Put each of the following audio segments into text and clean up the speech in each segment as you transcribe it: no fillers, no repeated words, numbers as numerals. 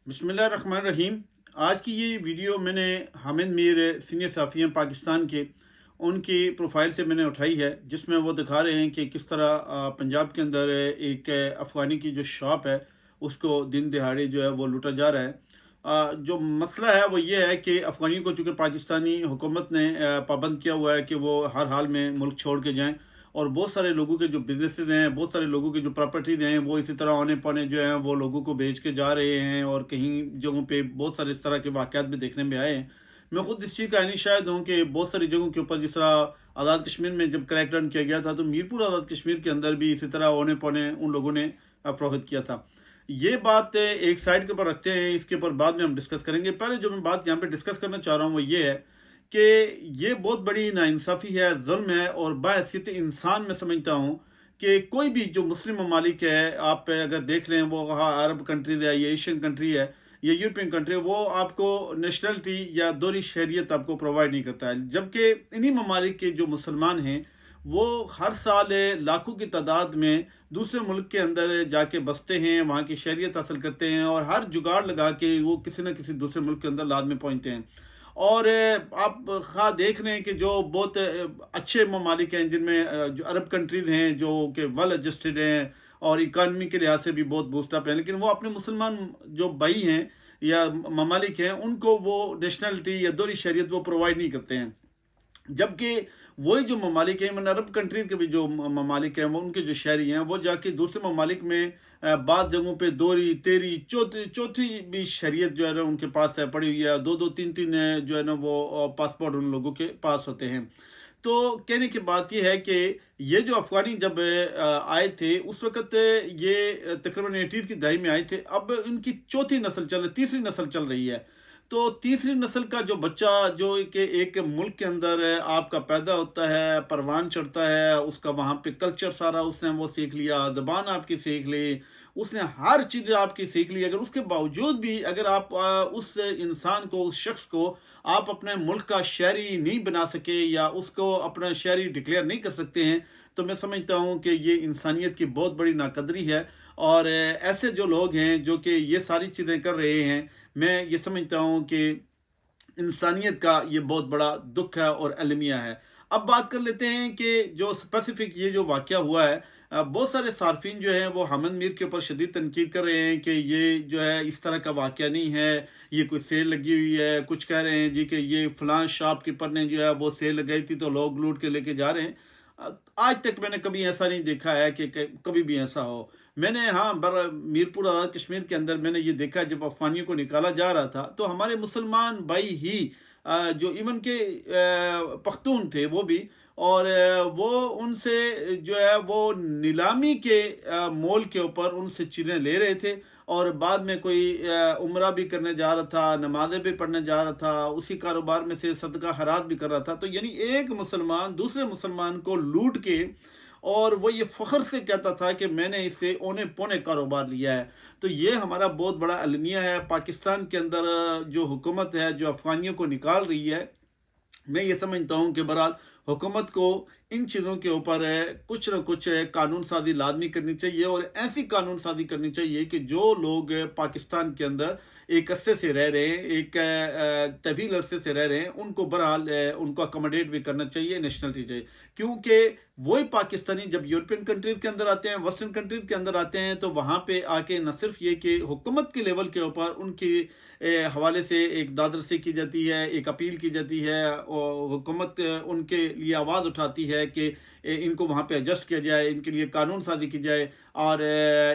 बिस्मिल्लाहिर्रहमानिर्रहीम। आज की ये वीडियो मैंने हामिद मीर सीनियर साफ़ी हैं पाकिस्तान के, उनकी प्रोफाइल से मैंने उठाई है, जिसमें वो दिखा रहे हैं कि किस तरह पंजाब के अंदर एक अफ़गानी की जो शॉप है उसको दिन दिहाड़े जो है वो लूटा जा रहा है। जो मसला है वो ये है कि अफ़गानियों को चूँकि पाकिस्तानी हुकूमत ने पाबंद किया हुआ है कि वो हर हाल में मुल्क छोड़ के जाएँ, और बहुत सारे लोगों के जो बिजनेसेस हैं, बहुत सारे लोगों की जो प्रॉपर्टीज हैं, वो इसी तरह औने पौने जो हैं वो लोगों को बेच के जा रहे हैं, और कहीं जगहों पे बहुत सारे इस तरह के वाक़यात भी देखने में आए हैं। मैं खुद इस चीज़ का यानी शायद हूँ कि बहुत सारी जगहों के ऊपर, जिस तरह आज़ाद कश्मीर में जब क्रैकडाउन किया गया था, तो मीरपुर आज़ाद कश्मीर के अंदर भी इसी तरह औने पौने उन लोगों ने फ़रोख्त किया था। ये बात एक साइड के ऊपर रखते हैं, इसके ऊपर बाद में हम डिस्कस करेंगे। पहले जो मैं बात यहाँ पे डिस्कस करना चाह रहा हूँ वो ये है कि ये बहुत बड़ी नाइंसाफ़ी है, जुल्म है, और बाहैसियत इंसान मैं समझता हूँ कि कोई भी जो मुस्लिम ममालिक है, आप अगर देख लें, वो अरब कंट्रीज है, ये एशियन कंट्री है, ये यूरोपियन कंट्री है, वो आपको नेशनलिटी या दोहरी शहरियत आपको प्रोवाइड नहीं करता है। जबकि इन्हीं ममालिक के जो मुसलमान हैं वो हर साल लाखों की तादाद में दूसरे मुल्क के अंदर जाके बसते हैं, वहाँ की शहरियत हासिल करते हैं, और हर जुगाड़ लगा के वो किसी न किसी दूसरे मुल्क के अंदर लाद में पहुँचते हैं। और आप खा देख रहे हैं कि जो बहुत अच्छे ममालिक हैं, जिनमें जो अरब कंट्रीज़ हैं जो कि वेल एडजस्टेड हैं और इकानमी के लिहाज से भी बहुत बूस्टअप है, लेकिन वो अपने मुसलमान जो भाई हैं या ममालिक हैं, उनको वो नेशनलिटी या दोहरी शहरियत वो प्रोवाइड नहीं करते हैं। जबकि वही जो ममालिक हैं, मैंने अरब कंट्रीज के भी जो ममालिक हैं, वो उनके जो शहरी हैं, वो जाके दूसरे ममालिक में बाद जगहों पे दोहरी तेरी चौथी चौथी भी शरीयत जो है ना उनके पास है पड़ी हुई है। दो दो तीन तीन जो है ना वो पासपोर्ट उन लोगों के पास होते हैं। तो कहने की बात यह है कि ये जो अफगानी जब आए थे उस वक़्त ये तकरीबन 80 की दहाई में आए थे। अब इनकी चौथी नस्ल तीसरी नस्ल चल रही है। तो तीसरी नस्ल का जो बच्चा जो कि एक मुल्क के अंदर आपका पैदा होता है, परवान चढ़ता है, उसका वहाँ पे कल्चर सारा उसने वो सीख लिया, ज़बान आपकी सीख ली, उसने हर चीज़ आपकी सीख ली। अगर उसके बावजूद भी अगर आप उस इंसान को, उस शख्स को आप अपने मुल्क का शहरी नहीं बना सके या उसको अपना शहरी डिक्लेयर नहीं कर सकते हैं, तो मैं समझता हूँ कि ये इंसानियत की बहुत बड़ी नाकदरी है। और ऐसे जो लोग हैं जो कि ये सारी चीज़ें कर रहे हैं, मैं ये समझता हूँ कि इंसानियत का ये बहुत बड़ा दुख है और अलमिया है। अब बात कर लेते हैं कि जो स्पेसिफिक ये जो वाक़या हुआ है, बहुत सारे सार्फिन जो हैं वो हामिद मीर के ऊपर शदीद तनकीद कर रहे हैं कि ये जो है इस तरह का वाक़या नहीं है, ये कोई सेल लगी हुई है। कुछ कह रहे हैं जी कि ये फ़लाँ शॉपकीपर ने जो है वो सेल लगाई थी तो लोग लूट के लेके जा रहे हैं। आज तक मैंने कभी ऐसा नहीं देखा है कि कभी भी ऐसा हो। मैंने मीरपुर आज़ाद कश्मीर के अंदर मैंने ये देखा, जब अफ़गानियों को निकाला जा रहा था तो हमारे मुसलमान भाई ही जो इवन के पख्तून थे वो भी, और वो उनसे जो है वो नीलामी के मोल के ऊपर उनसे चीज़ें ले रहे थे, और बाद में कोई उम्रा भी करने जा रहा था, नमाज़ें भी पढ़ने जा रहा था, उसी कारोबार में से सदका खैरात भी कर रहा था। तो यानी एक मुसलमान दूसरे मुसलमान को लूट के, और वो ये फ़ख्र से कहता था कि मैंने इससे औने पौने कारोबार लिया है। तो ये हमारा बहुत बड़ा अलमिया है। पाकिस्तान के अंदर जो हुकूमत है जो अफ़गानियों को निकाल रही है, मैं ये समझता हूँ कि बहरहाल हुकूमत को इन चीज़ों के ऊपर कुछ न कुछ कानून साजी लाजमी करनी चाहिए, और ऐसी कानून साजी करनी चाहिए कि जो लोग पाकिस्तान के अंदर एक अरसे से रह रहे हैं, एक तवील अरसे से रह रहे हैं, उनको बहरहाल उनको अकोमोडेट भी करना चाहिए, नेशनलिटी चाहिए। क्योंकि वही पाकिस्तानी जब यूरोपियन कंट्रीज़ के अंदर आते हैं, वेस्टर्न कंट्रीज़ के अंदर आते हैं, तो वहाँ पे आके न सिर्फ ये कि हुकूमत के लेवल के ऊपर उनकी हवाले से एक दादरसी की जाती है, एक अपील की जाती है, और हुकूमत उनके लिए आवाज़ उठाती है कि इनको वहाँ पे एडजस्ट किया जाए, इनके लिए कानून साजी की जाए, और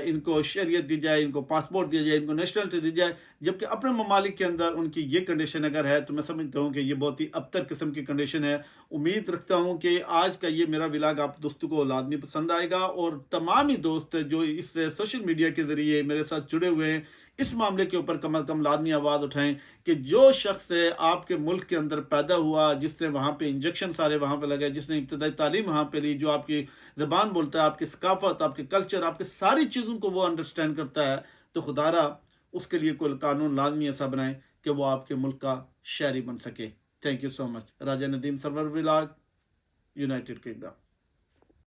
इनको शरीयत दी जाए, इनको पासपोर्ट दिया जाए, इनको नेशनलिटी दी जाए। जबकि अपने ममालिक के अंदर उनकी ये कंडीशन अगर है, तो मैं समझता हूँ कि ये बहुत ही अबतर किस्म की कंडीशन है। उम्मीद रखता हूँ कि आज का ये मेरा व्लॉग आप दोस्तों को लाजमी पसंद आएगा, और तमाम ही दोस्त जो इस सोशल मीडिया के ज़रिए मेरे साथ जुड़े हुए हैं, इस मामले के ऊपर कम अज़ कम लाजमी आवाज़ उठाएं कि जो शख्स आपके मुल्क के अंदर पैदा हुआ, जिसने वहाँ पे इंजेक्शन सारे वहाँ पे लगे, जिसने इब्तदाई तालीम वहाँ पे ली, जो आपकी ज़बान बोलता है, आपकी सकाफत, आपके कल्चर, आपके सारी चीज़ों को वो अंडरस्टैंड करता है, तो खुदारा उसके लिए कोई कानून लाजमी ऐसा बनाए कि वो आपके मुल्क का शहरी बन सके। Thank you so much. Raja Nadeem Sarwar vlog, United kingdom.